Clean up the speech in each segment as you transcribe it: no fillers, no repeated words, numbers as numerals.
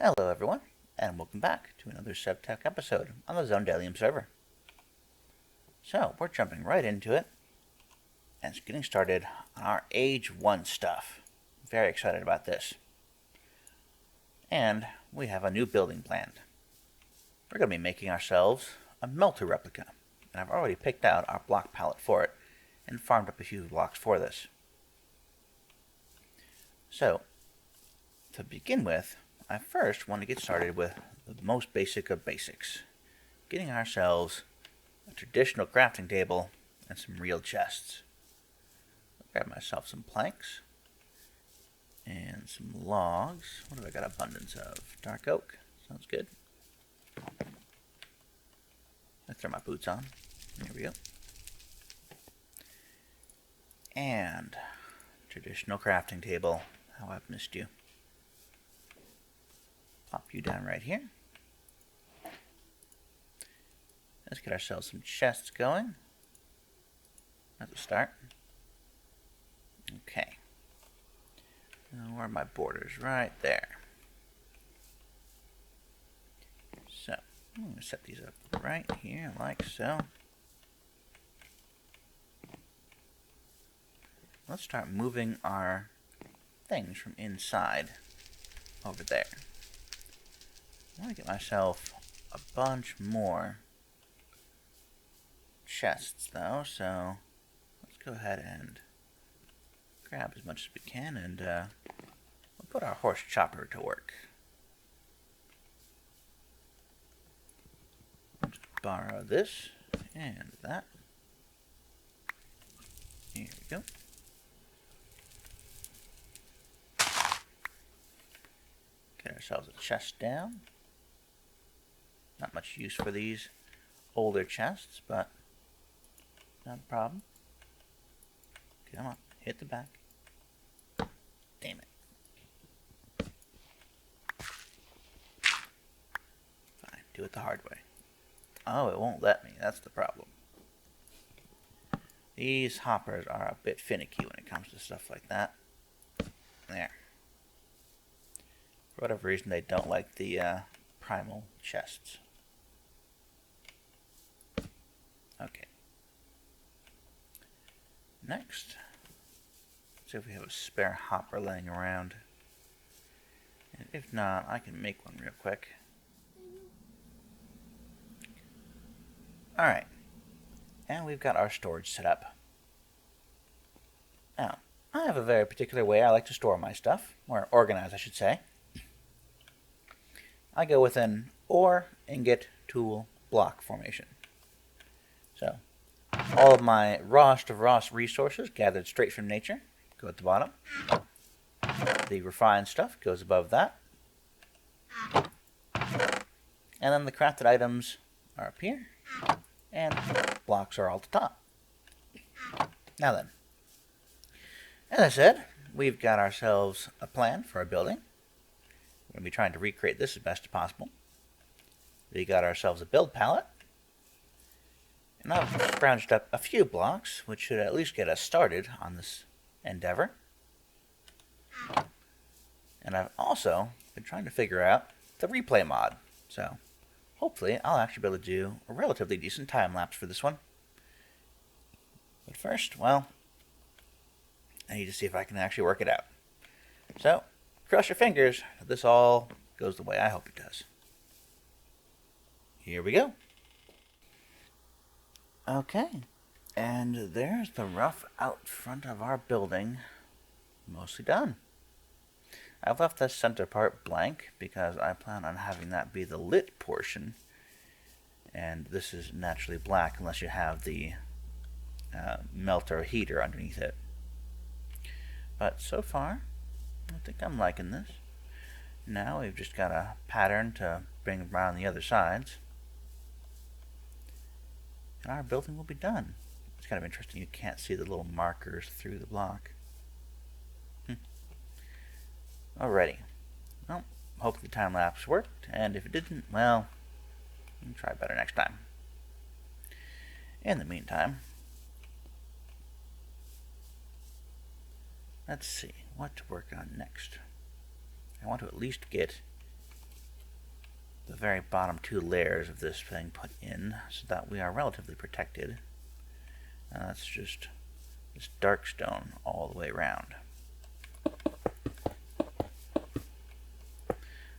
Hello everyone, and welcome back to another Sevtech episode on the Zondalium server. So, we're jumping right into it, and it's getting started on our Age 1 stuff. Very excited about this. And we have a new building planned. We're going to be making ourselves a melter replica, and I've already picked out our block palette for it, and farmed up a few blocks for this. So, to begin with, I first want to get started with the most basic of basics. Getting ourselves a traditional crafting table and some real chests. I'll grab myself some planks and some logs. What have I got abundance of? Dark oak. Sounds good. Let's throw my boots on. There we go. And traditional crafting table. How I've missed you. Pop you down right here. Let's get ourselves some chests going. That's a start. Okay. Now, where are my borders? Right there. So, I'm going to set these up right here, like so. Let's start moving our things from inside over there. I want to get myself a bunch more chests, though, so let's go ahead and grab as much as we can, and we'll put our horse chopper to work. Let's borrow this and that. Here we go. Get ourselves a chest down. Not much use for these older chests, but not a problem. Come on, hit the back. Damn it. Fine, do it the hard way. Oh, it won't let me. That's the problem. These hoppers are a bit finicky when it comes to stuff like that. There. For whatever reason, they don't like the primal chests. Okay. Next, let's see if we have a spare hopper laying around. And if not, I can make one real quick. Alright. And we've got our storage set up. Now, I have a very particular way I like to store my stuff, or organize, I should say. I go with an ore, ingot, tool, block formation. So, all of my rawest of raw resources gathered straight from nature go at the bottom. The refined stuff goes above that. And then the crafted items are up here. And blocks are all at the top. Now then, as I said, we've got ourselves a plan for our building. We're going to be trying to recreate this as best as possible. We got ourselves a build palette. And I've scrounged up a few blocks, which should at least get us started on this endeavor. And I've also been trying to figure out the replay mod. So, hopefully, I'll actually be able to do a relatively decent time lapse for this one. But first, well, I need to see if I can actually work it out. So, cross your fingers that this all goes the way I hope it does. Here we go. Okay, and there's the rough out front of our building, mostly done. I've left the center part blank because I plan on having that be the lit portion, and this is naturally black unless you have the melter heater underneath it. But so far, I think I'm liking this. Now we've just got a pattern to bring around the other sides. And our building will be done. It's kind of interesting. You can't see the little markers through the block. Alrighty. Well, hope the time lapse worked. And if it didn't, well, we can try better next time. In the meantime, let's see what to work on next. I want to at least get the very bottom 2 layers of this thing put in so that we are relatively protected. That's just this dark stone all the way around.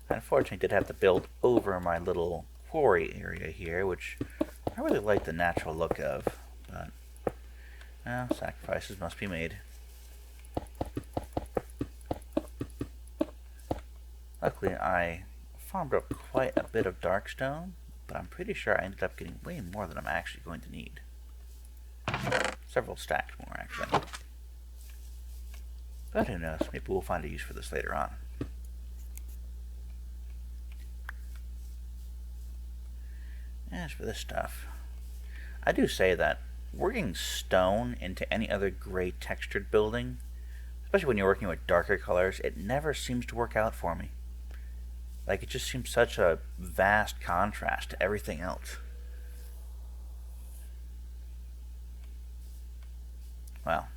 I unfortunately did have to build over my little quarry area here, which I really like the natural look of, but well, sacrifices must be made. Luckily, I farmed up quite a bit of dark stone, but I'm pretty sure I ended up getting way more than I'm actually going to need. Several stacks more, actually. But who knows, maybe we'll find a use for this later on. As for this stuff, I do say that working stone into any other gray textured building, especially when you're working with darker colors, it never seems to work out for me. Like, it just seems such a vast contrast to everything else. Well,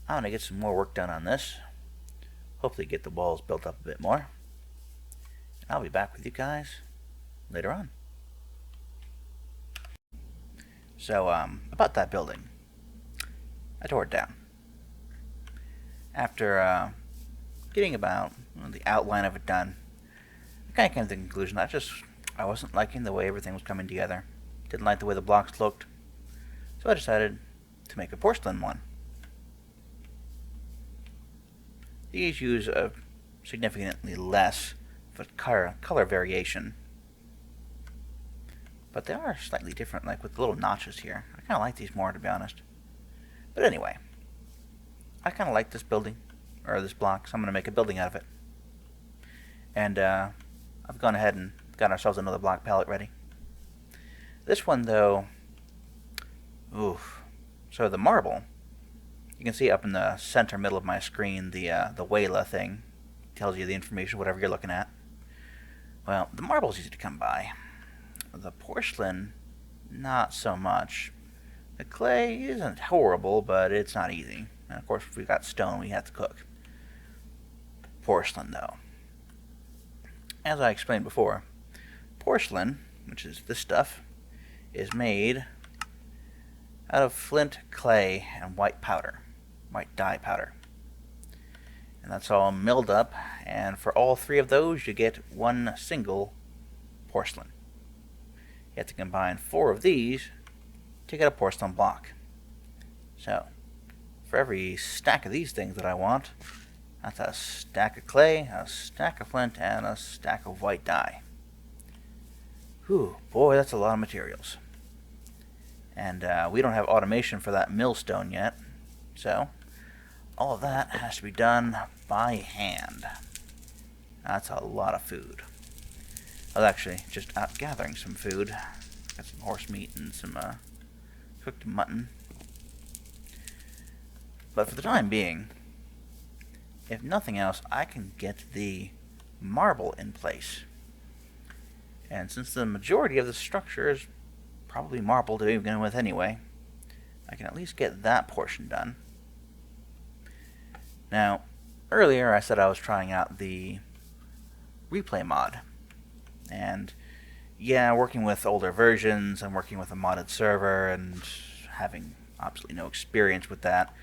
I'm going to get some more work done on this. Hopefully get the walls built up a bit more. And I'll be back with you guys later on. So, about that building. I tore it down. After getting about the outline of it done, I kind of came to the conclusion that I wasn't liking the way everything was coming together. Didn't like the way the blocks looked. So I decided to make a porcelain one. These use a significantly less of color variation, but they are slightly different, like with the little notches here. I kind of like these more, to be honest. But anyway, I kind of like this building, or this block, so I'm going to make a building out of it. And I've gone ahead and got ourselves another block palette ready. This one, though, oof. So the marble, you can see up in the center middle of my screen, the Hoe-WOE thing tells you the information, whatever you're looking at. Well, the marble's easy to come by. The porcelain, not so much. The clay isn't horrible, but it's not easy. And of course, if we've got stone, we have to cook. Porcelain, though. As I explained before, porcelain, which is this stuff, is made out of flint, clay, and white dye powder. And that's all milled up, and for all 3 of those, you get one single porcelain. You have to combine 4 of these to get a porcelain block. So, for every stack of these things that I want, that's a stack of clay, a stack of flint, and a stack of white dye. Whew, boy, that's a lot of materials. And we don't have automation for that millstone yet, so all of that has to be done by hand. That's a lot of food. I was actually just out gathering some food. Got some horse meat and some cooked mutton. But for the time being, if nothing else, I can get the marble in place. And since the majority of the structure is probably marble to begin with anyway, I can at least get that portion done. Now, earlier I said I was trying out the replay mod. And yeah, working with older versions and working with a modded server and having absolutely no experience with that,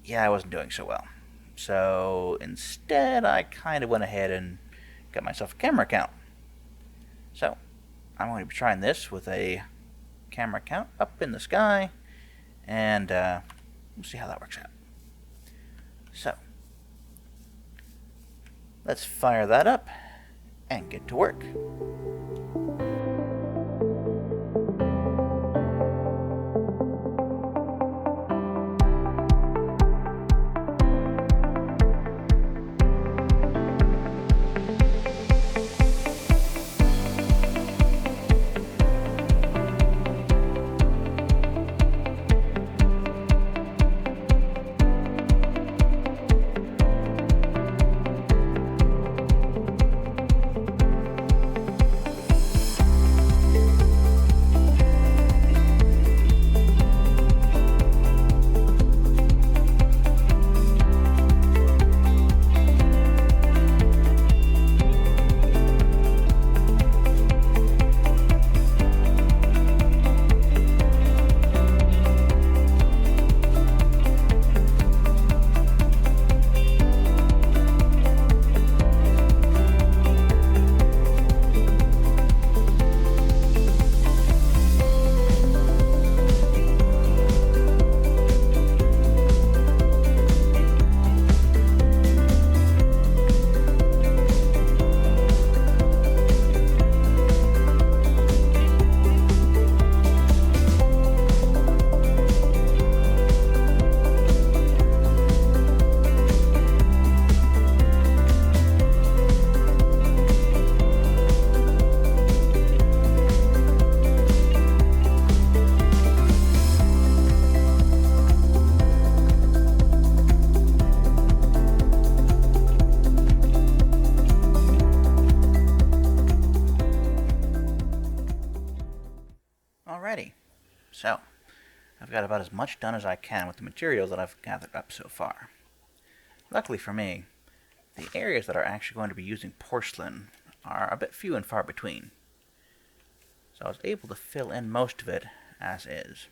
yeah, I wasn't doing so well. So instead, I kind of went ahead and got myself a camera account. So I'm going to be trying this with a camera account up in the sky, and we'll see how that works out. So let's fire that up and get to work. So, I've got about as much done as I can with the materials that I've gathered up so far. Luckily for me, the areas that are actually going to be using porcelain are a bit few and far between. So I was able to fill in most of it as is.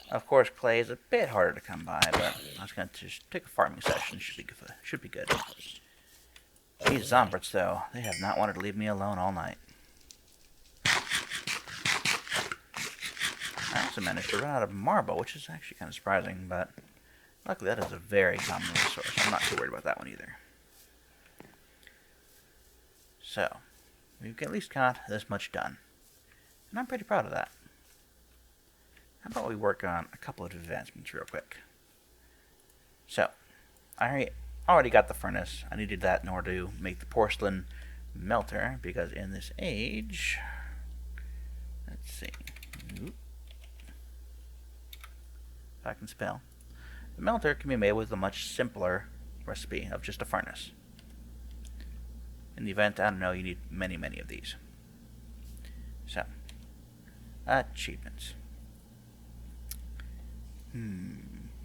Of course, clay is a bit harder to come by, but I was going to just take a farming session. Should be good. These zombies, though, they have not wanted to leave me alone all night. I also managed to run out of marble, which is actually kind of surprising, but luckily that is a very common resource. I'm not too worried about that one either. So, we've at least got this much done. And I'm pretty proud of that. How about we work on a couple of advancements real quick? So, I already got the furnace. I needed that in order to make the porcelain melter, because in this age... Let's see. If I can spell. The melter can be made with a much simpler recipe of just a furnace. In the event, I don't know, you need many, many of these. So, achievements.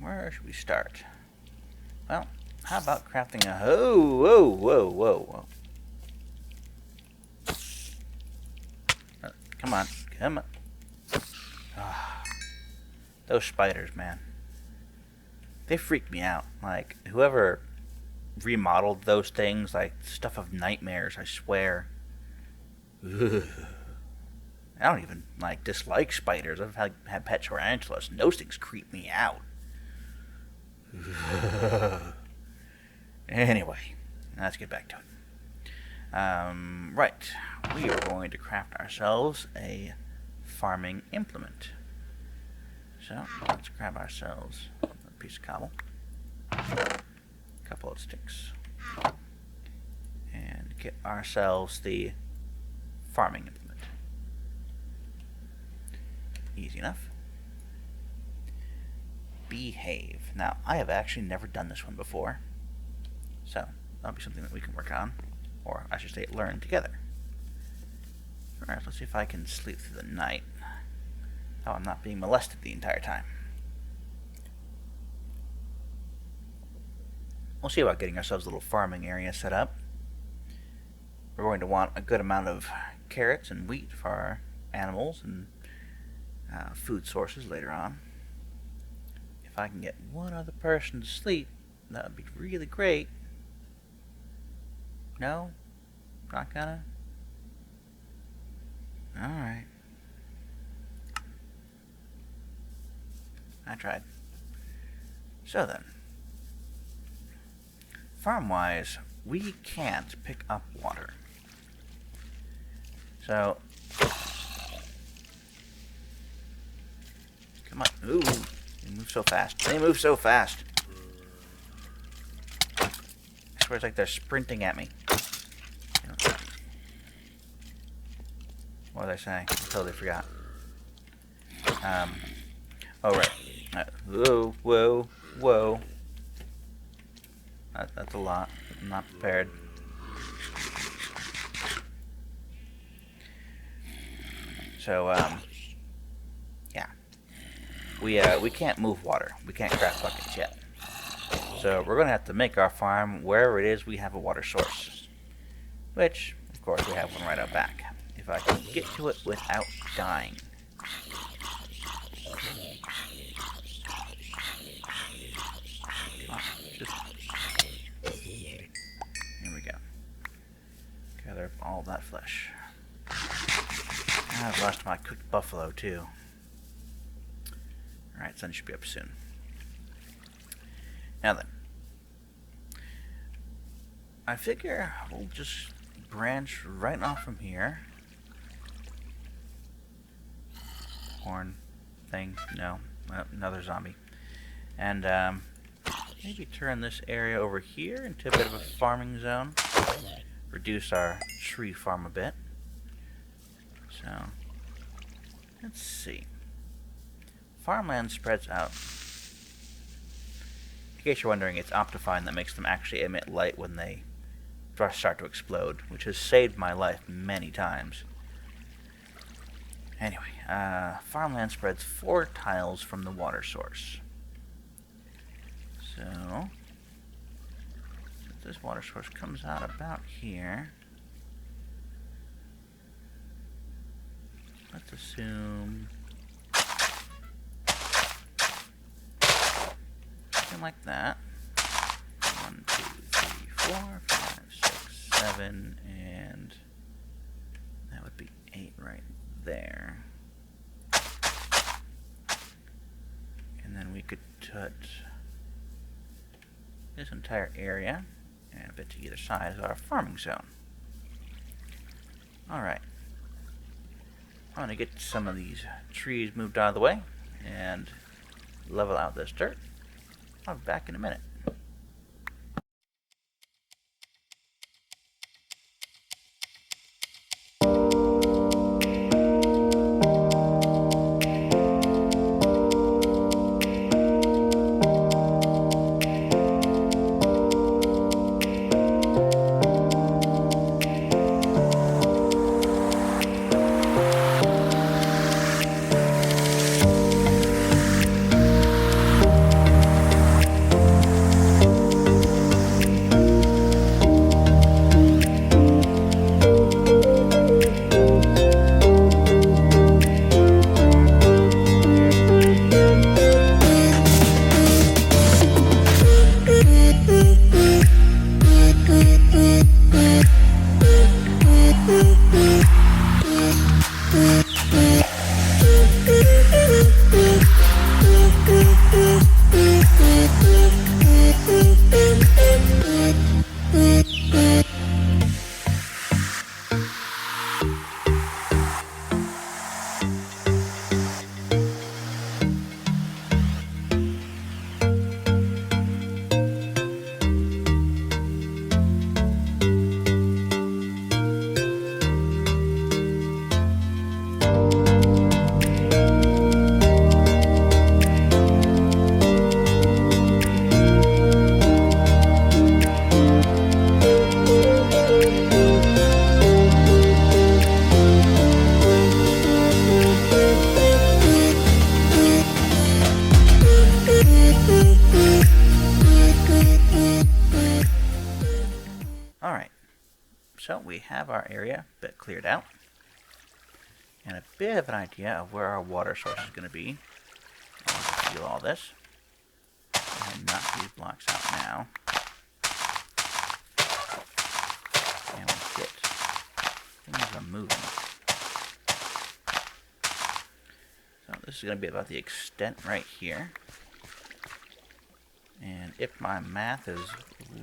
Where should we start? Well, how about crafting a... Whoa. Come on. Those spiders, man. They freak me out. Like, whoever remodeled those things, like, stuff of nightmares, I swear. Ugh. I don't even, like, dislike spiders. I've had pet tarantulas, and those things creep me out. Anyway, let's get back to it. Right. We are going to craft ourselves a farming implement. So, let's grab ourselves a piece of cobble, a couple of sticks, and get ourselves the farming implement. Easy enough. Behave. Now, I have actually never done this one before, so that'll be something that we can work on, or I should say learn together. Alright, let's see if I can sleep through the night. Oh, I'm not being molested the entire time. We'll see about getting ourselves a little farming area set up. We're going to want a good amount of carrots and wheat for our animals and food sources later on. If I can get one other person to sleep, that would be really great. No? Not gonna? Alright. I tried. So then, farm-wise, we can't pick up water. So, come on. Ooh, they move so fast. They move so fast. I swear it's like they're sprinting at me. What was I saying? I totally forgot. Oh, right. Whoa. That's a lot. I'm not prepared. So, yeah. We can't move water. We can't craft buckets yet. So, we're going to have to make our farm wherever it is we have a water source. Which, of course, we have one right out back. If I can get to it without dying. Here we go. Gather up all that flesh. I've lost my cooked buffalo too. Alright, sun should be up soon. Now then. I figure we'll just branch right off from here. Horn thing, no. Another zombie. And maybe turn this area over here into a bit of a farming zone. Reduce our tree farm a bit. So, let's see. Farmland spreads out. In case you're wondering, it's Optifine that makes them actually emit light when they start to explode, which has saved my life many times. Anyway, farmland spreads 4 tiles from the water source. So, since this water source comes out about here, let's assume something like that. 1, 2, 3, 4, 5, 6, 7, and that would be 8 right there. And then we could put this entire area and a bit to either side as our farming zone. Alright. I'm going to get some of these trees moved out of the way and level out this dirt. I'll be back in a minute. Alright, so we have our area a bit cleared out, and a bit of an idea of where our water source is going to be. I'll seal all this, and knock these blocks out now, and we'll get things are moving. So this is going to be about the extent right here, and if my math is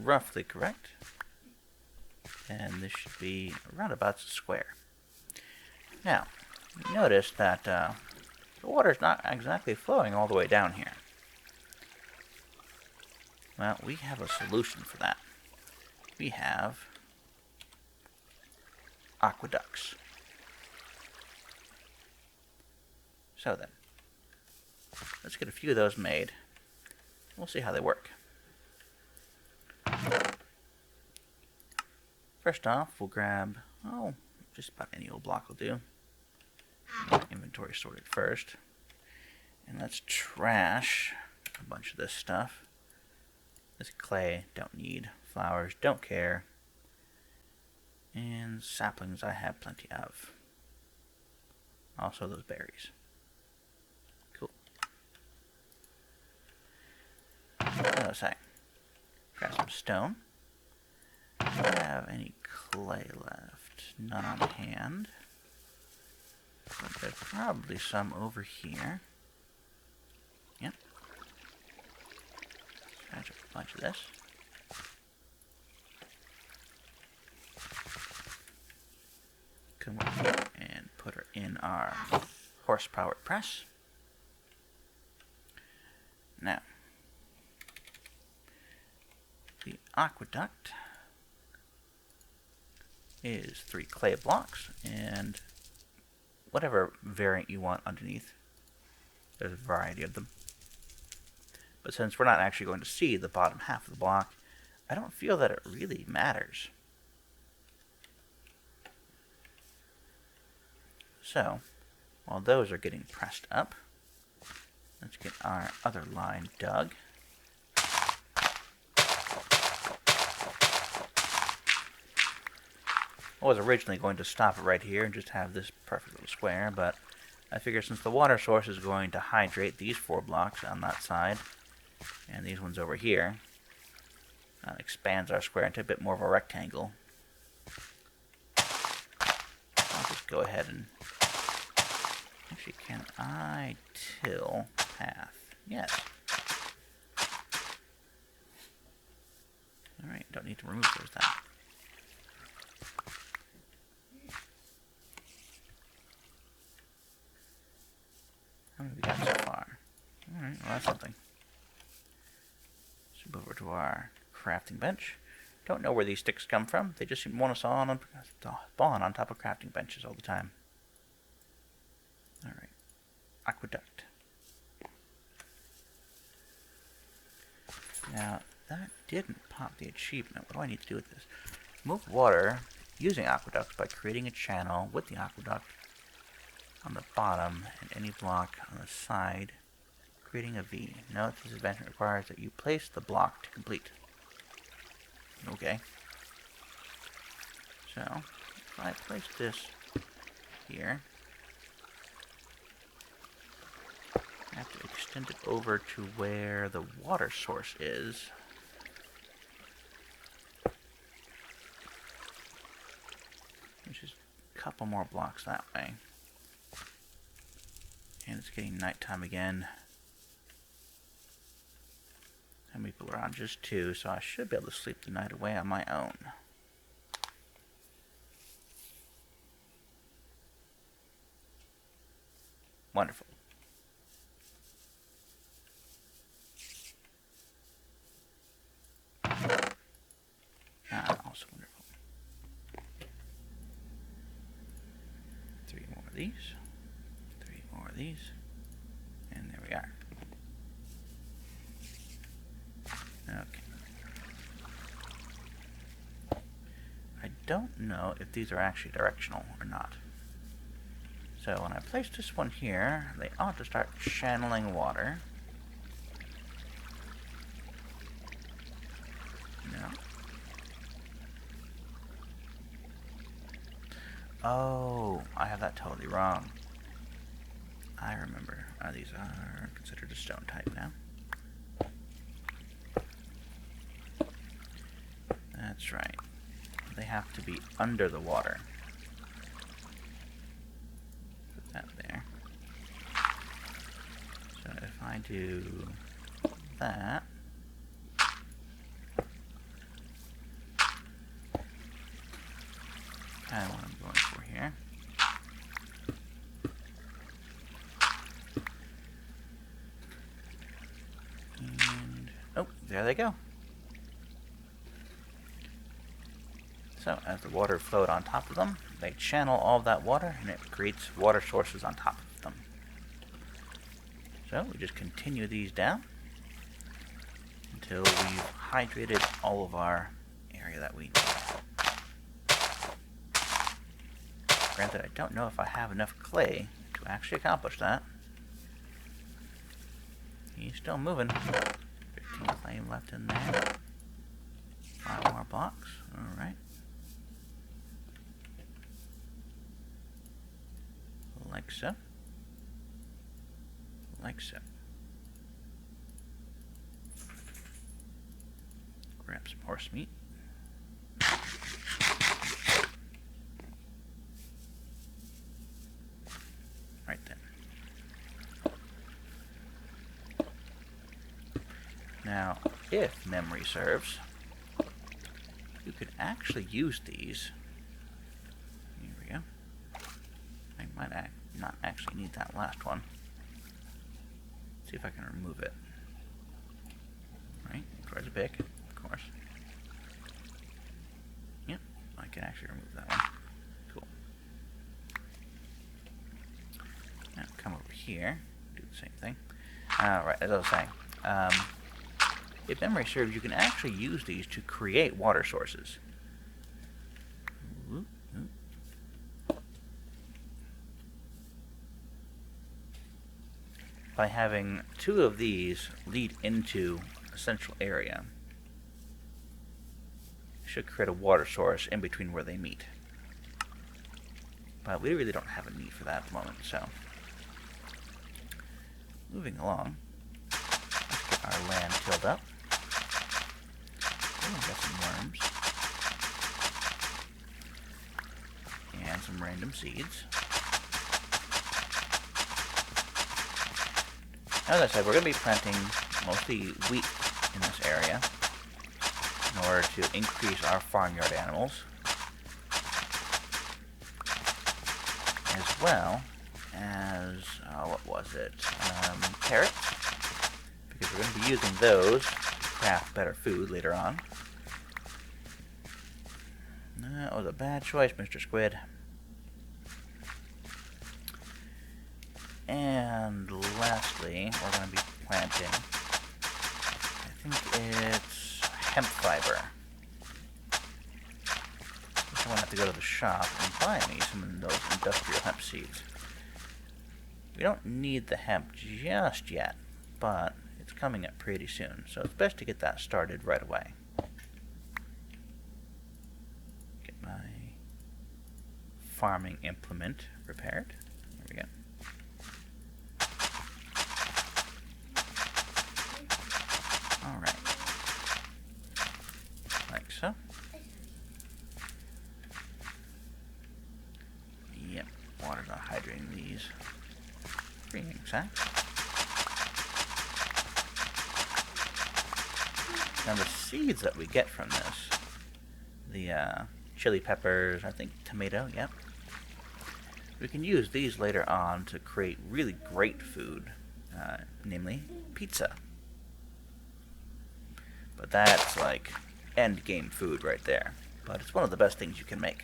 roughly correct, and this should be around about a square. Now, notice that the water is not exactly flowing all the way down here. Well, we have a solution for that. We have aqueducts. So then, let's get a few of those made. We'll see how they work. First off, we'll grab, just about any old block will do. Inventory sorted first. And let's trash a bunch of this stuff. This clay, don't need. Flowers, don't care. And saplings, I have plenty of. Also those berries. Cool. What was I saying? Grab some stone. Do I have any clay left? None on hand. But there's probably some over here. Yep. Scratch up a bunch of this. Come over here and put her in our horse-powered press. Now, the aqueduct is 3 clay blocks and whatever variant you want underneath. There's a variety of them. But since we're not actually going to see the bottom half of the block, I don't feel that it really matters. So, While those are getting pressed up, let's get our other line dug. I was originally going to stop it right here and just have this perfect little square, but I figure since the water source is going to hydrate these 4 blocks on that side, and these ones over here, that expands our square into a bit more of a rectangle. I'll just go ahead and... Actually, can I till path? Yes. Alright, don't need to remove those then. How many we got so far? Alright, well that's something. Let's move over to our crafting bench. Don't know where these sticks come from. They just seem to want to spawn on top of crafting benches all the time. Alright. Aqueduct. Now, that didn't pop the achievement. What do I need to do with this? Move water using aqueducts by creating a channel with the aqueduct on the bottom and any block on the side, creating a V. Note this adventure requires that you place the block to complete. Okay. So, if I place this here, I have to extend it over to where the water source is. Which is a couple more blocks that way. And it's getting nighttime again. How many people are on? Just 2, so I should be able to sleep the night away on my own. Wonderful. Also wonderful. 3 more of these. 3 more of these. And there we are. Okay. I don't know if these are actually directional or not. So when I place this one here, they ought to start channeling water. No. Oh, I have that totally wrong. I remember. These are considered a stone type now. That's right. They have to be under the water. Put that there. So if I do that, kind of what I'm going for here. And, oh, there they go. So, as the water flowed on top of them, they channel all of that water, and it creates water sources on top of them. So, we just continue these down until we've hydrated all of our area that we need. Granted, I don't know if I have enough clay to actually accomplish that. He's still moving. 15 clay left in there. 5 more blocks. Alright. Like so. Like so. Grab some horse meat. Right then. Now, if memory serves, you could actually use these. Here we go. I might not actually need that last one. See if I can remove it. Right, towards the pick, of course. Yep, I can actually remove that one. Cool. Now come over here, do the same thing. Right, as I was saying, if memory serves, you can actually use these to create water sources. by having 2 of these lead into a central area, should create a water source in between where they meet. But we really don't have a need for that at the moment, so moving along, let's get our land tilled up. Oh, got some worms and some random seeds. As I said, we're going to be planting mostly wheat in this area in order to increase our farmyard animals, as well as, what was it, carrots, because we're going to be using those to craft better food later on. That was a bad choice, Mr. Squid. And lastly, we're going to be planting, I think it's hemp fiber. I'm going to have to go to the shop and buy me some of those industrial hemp seeds. We don't need the hemp just yet, but it's coming up pretty soon, so it's best to get that started right away. Get my farming implement repaired. There we go. Alright. Like so. Yep, water's not hydrating these green sacks. Now the seeds that we get from this, the chili peppers, I think tomato, yep. We can use these later on to create really great food, namely pizza. But that's like end game food right there. But it's one of the best things you can make.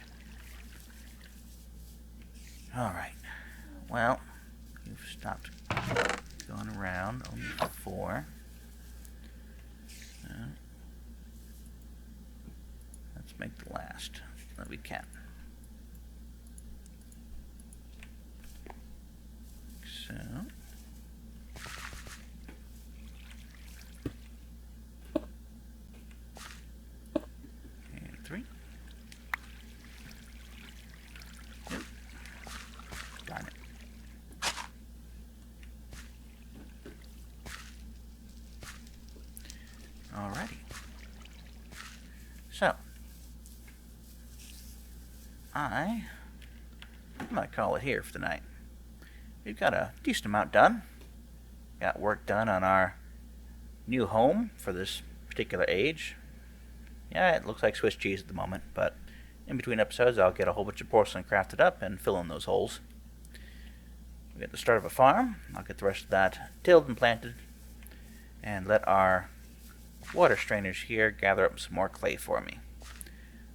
Alright. Well, you've stopped going around. Only 4. Let's make the last that we can. So. And 3. Nope. Darn it. Alrighty. So, I might call it here for the night. We've got a decent amount done. Got work done on our new home for this particular age. Yeah, it looks like Swiss cheese at the moment, but in between episodes I'll get a whole bunch of porcelain crafted up and fill in those holes. We get the start of a farm. I'll get the rest of that tilled and planted, and let our water strainers here gather up some more clay for me.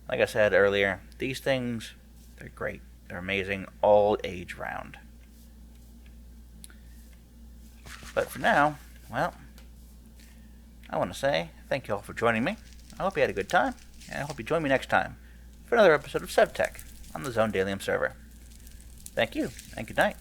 Like I said earlier, these things, they're great. They're amazing all age round. But for now, well, I want to say thank you all for joining me. I hope you had a good time, and I hope you join me next time for another episode of Sevtech on the Zone Dalium server. Thank you, and good night.